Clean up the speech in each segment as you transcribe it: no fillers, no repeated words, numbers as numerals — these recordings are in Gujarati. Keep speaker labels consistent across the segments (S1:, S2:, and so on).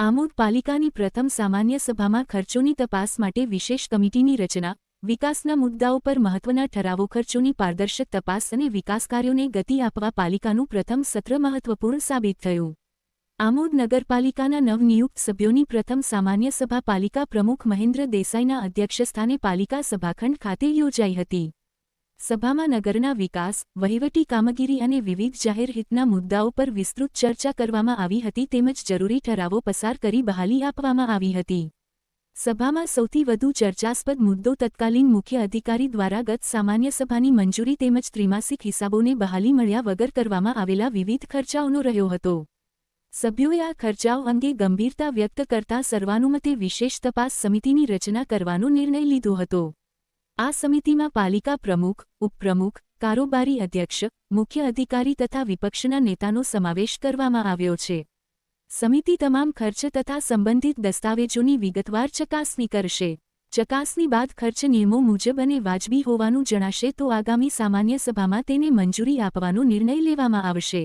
S1: આમોદ પાલિકાની પ્રથમ સામાન્ય સભામાં ખર્ચોની તપાસ માટે વિશેષ કમિટીની રચના, વિકાસના મુદ્દાઓ પર મહત્વના ઠરાવો, ખર્ચોની પારદર્શક તપાસ અને વિકાસ કાર્યોને ગતિ આપવા પાલિકાનું પ્રથમ સત્ર મહત્વપૂર્ણ સાબિત થયું. આમોદ નગરપાલિકાના નવનિયુક્ત સભ્યોની પ્રથમ સામાન્ય સભા પાલિકા પ્રમુખ મહેન્દ્ર દેસાઈના અધ્યક્ષસ્થાને પાલિકા સભાખંડ ખાતે યોજાઈ હતી. સભામાં નગરના વિકાસ, વહીવટી કામગીરી અને વિવિધ જાહેર હિતના મુદ્દાઓ પર વિસ્તૃત ચર્ચા કરવામાં આવી હતી તેમજ જરૂરી ઠરાવો પસાર કરી બહાલી આપવામાં આવી હતી. સભામાં સૌથી વધુ ચર્ચાસ્પદ મુદ્દો તત્કાલીન મુખ્ય અધિકારી દ્વારા ગત સામાન્ય સભાની મંજૂરી તેમજ ત્રિમાસિક હિસાબોને બહાલી મળ્યા વગર કરવામાં આવેલા વિવિધ ખર્ચાઓનો રહ્યો હતો. સભ્યોએ આ ખર્ચાઓ અંગે ગંભીરતા વ્યક્ત કરતા સર્વાનુમતે વિશેષ તપાસ સમિતિની રચના કરવાનો નિર્ણય લીધો હતો. આ સમિતિમાં પાલિકા પ્રમુખ, ઉપપ્રમુખ, કારોબારી અધ્યક્ષ, મુખ્ય અધિકારી તથા વિપક્ષના નેતાનો સમાવેશ કરવામાં આવ્યો છે. સમિતિ તમામ ખર્ચ તથા સંબંધિત દસ્તાવેજોની વિગતવાર ચકાસણી કરશે. ચકાસણી બાદ ખર્ચ નિયમો મુજબ અને વાજબી હોવાનું જણાશે તો આગામી સામાન્ય સભામાં તેને મંજૂરી આપવાનો નિર્ણય લેવામાં આવશે.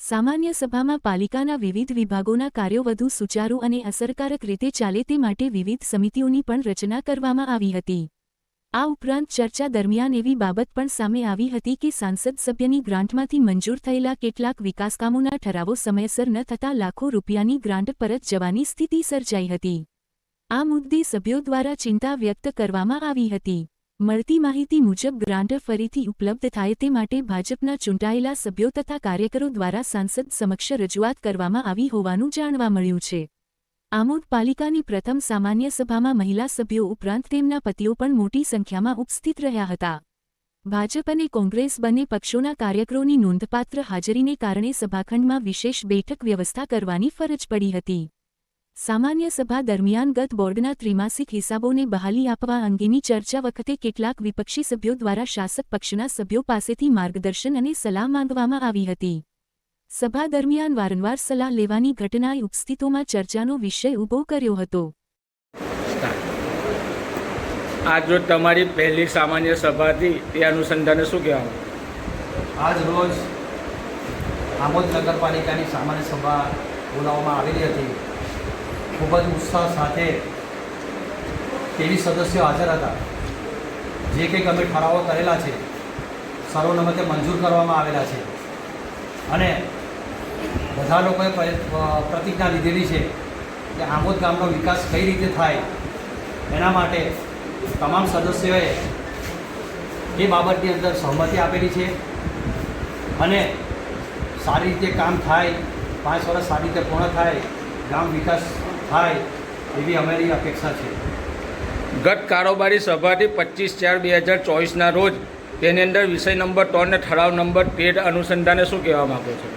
S1: સામાન્ય સભામાં પાલિકાના વિવિધ વિભાગોના કાર્યો વધુ સુચારુ અને અસરકારક રીતે ચાલે તે માટે વિવિધ સમિતિઓની પણ રચના કરવામાં આવી હતી. આ ઉપરાંત ચર્ચા દરમિયાન એવી બાબત પણ સામે આવી હતી કે સાંસદ સભ્યની ગ્રાન્ટમાંથી મંજૂર થયેલા કેટલાક વિકાસકામોના ઠરાવો સમયસર ન થતાં લાખો રૂપિયાની ગ્રાન્ટ પરત જવાની સ્થિતિ સર્જાઈ હતી. આ મુદ્દે સભ્યો દ્વારા ચિંતા વ્યક્ત કરવામાં આવી હતી. મળતી માહિતી મુજબ ગ્રાન્ટ ફરીથી ઉપલબ્ધ થાય તે માટે ભાજપના ચૂંટાયેલા સભ્યો તથા કાર્યકરો દ્વારા સાંસદ સમક્ષ રજૂઆત કરવામાં આવી હોવાનું જાણવા મળ્યું છે. આમોદ પાલિકાની પ્રથમ સામાન્ય સભામાં મહિલા સભ્યો ઉપરાંત તેમના પતિઓ પણ મોટી સંખ્યામાં ઉપસ્થિત રહ્યા હતા. ભાજપ અને કોંગ્રેસ બંને પક્ષોના કાર્યકરોની નોંધપાત્ર હાજરીને કારણે સભાખંડમાં વિશેષ બેઠક વ્યવસ્થા કરવાની ફરજ પડી હતી. સામાન્ય સભા દરમિયાન ગત બોર્ડના ત્રિમાસિક હિસાબોને બહાલી આપવા અંગેની ચર્ચા વખતે કેટલાક વિપક્ષી સભ્યો દ્વારા શાસક પક્ષના સભ્યો પાસેથી માર્ગદર્શન અને સલાહ માંગવામાં આવી હતી. સભા દરમિયાન વારંવાર સલાહ લેવાની ઘટનાએ ઉપસ્થિતોમાં ચર્ચાનો વિષય ઊભો કર્યો હતો.
S2: આજરોજ તમારી પહેલી સામાન્ય સભા હતી તે અનુસંધાને શું કહેવાનું?
S3: આજ રોજ આમોદ નગરપાલિકાની સામાન્ય સભા બોલાવવામાં આવેલી હતી. ખૂબ જ ઉત્સાહ સાથે 23 સદસ્યો હાજર હતા. જે કંઈક અમે ઠરાવો કરેલા છે સર્વોન્નમતે મંજૂર કરવામાં આવેલા છે અને બધા લોકોએ પ્રતિજ્ઞા લીધેલી છે કે આમોદ ગામનો વિકાસ કઈ રીતે થાય એના માટે તમામ સદસ્યોએ એ બાબતની અંદર સહમતિ આપેલી છે અને સારી રીતે કામ થાય, 5 વર્ષ સારી રીતે પૂર્ણ થાય, ગામ વિકાસ થાય એવી અમારી અપેક્ષા છે.
S2: ગત કારોબારી સભાથી 25/4/2024ના રોજ તેની અંદર વિષય નંબર 3 અને ઠરાવ નંબર 13 અનુસંધાને શું કહેવા માગો છો?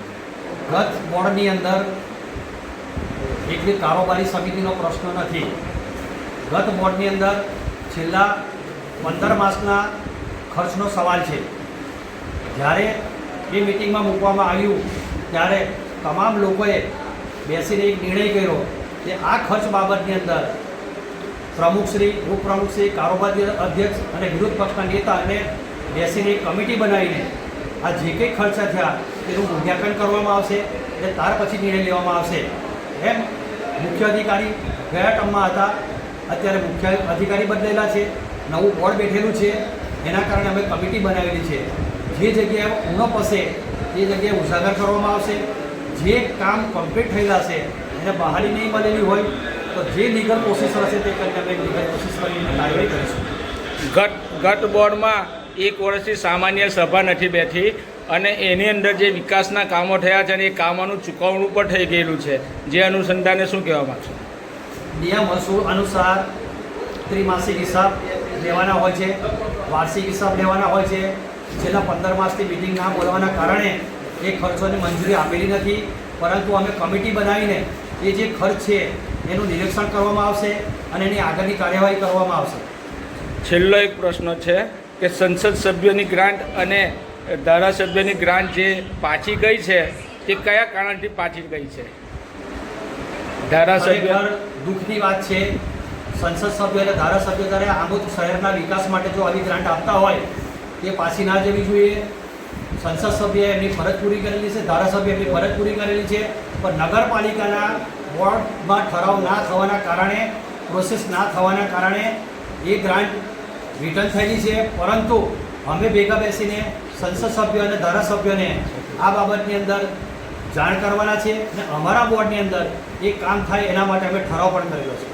S3: ગત બોર્ડની અંદર એટલી કારોબારી સમિતિનો પ્રશ્ન નથી. ગત બોર્ડની અંદર છેલ્લા 15 માસના ખર્ચનો સવાલ છે. જ્યારે એ મિટિંગમાં મૂકવામાં આવ્યું ત્યારે તમામ લોકોએ બેસીને એક નિર્ણય કર્યો કે આ ખર્ચ બાબતની અંદર પ્રમુખશ્રી, ઉપપ્રમુખશ્રી, કારોબારી અધ્યક્ષ અને વિરોધ પક્ષના નેતા અને બેસીને એક કમિટી બનાવીને આ જે કંઈ ખર્ચા થયા તેનું મૂલ્યાંકન કરવામાં આવશે અને ત્યાર પછી નિર્ણય લેવામાં આવશે. એમ મુખ્ય અધિકારી ગયા ટર્મમાં હતા, અત્યારે મુખ્ય અધિકારી બદલેલા છે, નવું બોર્ડ બેઠેલું છે. એના કારણે અમે કમિટી બનાવેલી છે. જે જગ્યાએ ઉણપ હશે એ જગ્યાએ ઉજાગર કરવામાં આવશે. જે કામ કમ્પ્લીટ થયેલા છે એને બહાલી નહીં મળેલી હોય તો જે લીગલ પ્રોસેસ હશે તે કરીને અમે લીગલ પ્રોસેસ કરીને કાર્યવાહી કરીશું.
S2: ગત બોર્ડમાં 1 વર્ષથી સામાન્ય સભા નથી બેઠી અને એની અંદર જે વિકાસના કામો થયા છે અને એ કામોનું ચૂકવણું પણ થઈ ગયેલું છે. જે અનુસંધાને શું કહેવા માગશો?
S3: નિયમ અસૂલ અનુસાર ત્રિમાસિક હિસાબ લેવાના હોય છે, વાર્ષિક હિસાબ લેવાના હોય છે. છેલ્લા 15 માસથી મિટિંગ ના બોલવાના કારણે એ ખર્ચોની મંજૂરી આપેલી નથી, પરંતુ અમે કમિટી બનાવીને એ જે ખર્ચ છે એનું નિરીક્ષણ કરવામાં આવશે અને એની આગળની કાર્યવાહી કરવામાં આવશે.
S2: છેલ્લો એક પ્રશ્ન છે કે સંસદ સભ્યોની ગ્રાન્ટ અને ધારાસભ્યની ગ્રાન્ટ જે પાછી ગઈ છે તે કયા કારણથી પાછી ગઈ છે? ધારાસભ્ય
S3: દુઃખની વાત છે. સંસદ સભ્ય અને ધારાસભ્ય દ્વારા આમોદ શહેરના વિકાસ માટે જો આવી ગ્રાન્ટ આપતા હોય તે પાછી ના જવી જોઈએ. સંસદ સભ્યએ એમની ફરજ પૂરી કરેલી છે, ધારાસભ્ય એમની ફરજ પૂરી કરેલી છે, પણ નગરપાલિકાના વોર્ડમાં ઠરાવ ના થવાના કારણે, પ્રોસેસ ના થવાના કારણે એ ગ્રાન્ટ રિટર્ન થયેલી છે. પરંતુ અમે ભેગા બેસીને સંસદ સભ્ય અને ધારાસભ્યોને આ બાબતની અંદર જાણ કરવાના છે અને અમારા બોર્ડની અંદર એ કામ થાય એના માટે અમે ઠરાવ પણ કરેલો છે.